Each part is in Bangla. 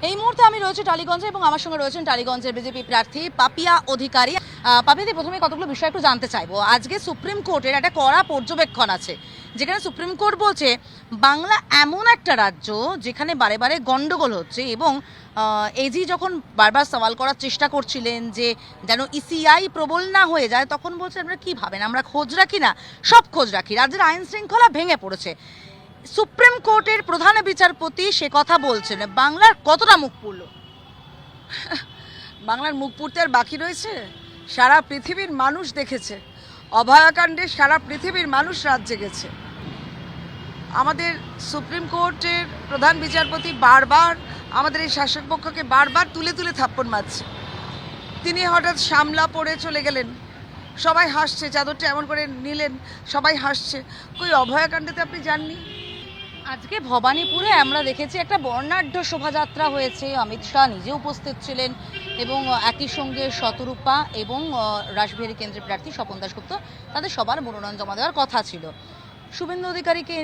এই মুহূর্তে আমি রয়েছি টালিগঞ্জে এবং আমার সঙ্গে রয়েছেন টালিগঞ্জের বিজেপি প্রার্থী পাপিয়া অধিকারী। পাপিয়াদি, প্রথমে কতগুলো বিষয় একটু জানতে চাইবো। আজকে সুপ্রিম কোর্টের একটা কড়া পর্যবেক্ষণ আছে, যেখানে সুপ্রিম কোর্ট বলছে বাংলা এমন একটা রাজ্য যেখানে বারে বারে গন্ডগোল হচ্ছে এবং এজি যখন বারবার সওয়াল করার চেষ্টা করছিলেন যে যেন ইসিআই প্রবল না হয়ে যায়, তখন বলছে আমরা কী ভাবেন, আমরা খোঁজ রাখি না? সব খোঁজ রাখি। রাজ্যের আইন শৃঙ্খলা ভেঙে পড়েছে। সুপ্রিম কোর্টের প্রধান বিচারপতি সে কথা বলছেন, বাংলার কতটা মুখ পুরল? বাংলার মুখ পুড়তে আর বাকি রয়েছে? সারা পৃথিবীর মানুষ দেখেছে অভয়াকাণ্ডে, সারা পৃথিবীর মানুষ রাত জেগেছে। আমাদের সুপ্রিম কোর্টের প্রধান বিচারপতি বারবার আমাদের এই শাসক পক্ষকে বারবার তুলে তুলে থাপ্পড় মারছে। তিনি হঠাৎ সামলা পড়ে চলে গেলেন, সবাই হাসছে, চাদরটা এমন করে নিলেন, সবাই হাসছে। কই অভয়াকাণ্ডেতে আপনি জাননি? আজকে ভবানীপুরে আমরা দেখেছি একটা বর্ণাঢ্য শোভাযাত্রা হয়েছে, অমিত শাহ নিজে উপস্থিত ছিলেন এবং একই সঙ্গে শতরূপা এবং রাসবিহারী কেন্দ্রের প্রার্থী স্বপন দাশগুপ্ত, তাদের সবার মনোনয়ন জমা দেওয়ার কথা ছিল। শুভেন্দু অধিকারীকে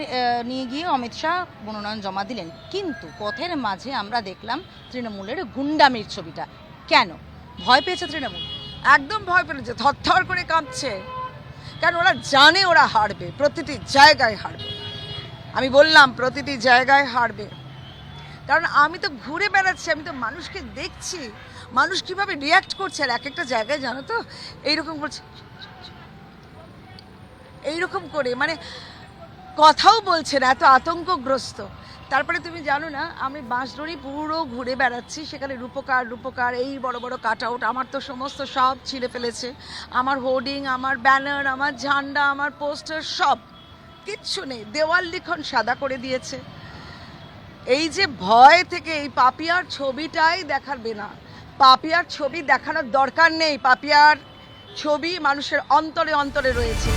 নিয়ে গিয়ে অমিত শাহ মনোনয়ন জমা দিলেন, কিন্তু পথের মাঝে আমরা দেখলাম তৃণমূলের গুন্ডামির ছবিটা। কেন ভয় পেয়েছে তৃণমূল? একদম ভয় পেয়েছে, থরথর করে কাঁপছে। কারণ ওরা জানে ওরা হারবে, প্রতিটি জায়গায় হারবে। আমি বললাম প্রতিটি জায়গায় হারবে, কারণ আমি তো ঘুরে বেড়াচ্ছি, আমি তো মানুষকে দেখছি, মানুষ কিভাবে রিয়াক্ট করছে। আর এক একটা জায়গায় জানো তো এইরকম করছে, এইরকম করে, মানে কথাও বলছে না, এত আতঙ্কগ্রস্ত। তারপরে তুমি জানো না, আমি বাঁশডোরি পুরো ঘুরে বেড়াচ্ছি, সেখানে রূপকার এই বড় বড় কাট আউট আমার তো সমস্ত সব ছিঁড়ে ফেলেছে। আমার হোর্ডিং, আমার ব্যানার, আমার ঝান্ডা, আমার পোস্টার, সব কিচ্ছু নেই। দেওয়াল লিখন সাদা করে দিয়েছে। এই যে ভয় থেকে এই পাপিয়ার ছবিটাই দেখাবে না, পাপিয়ার ছবি দেখানোর দরকার নেই। পাপিয়ার ছবি মানুষের অন্তরে অন্তরে রয়েছে।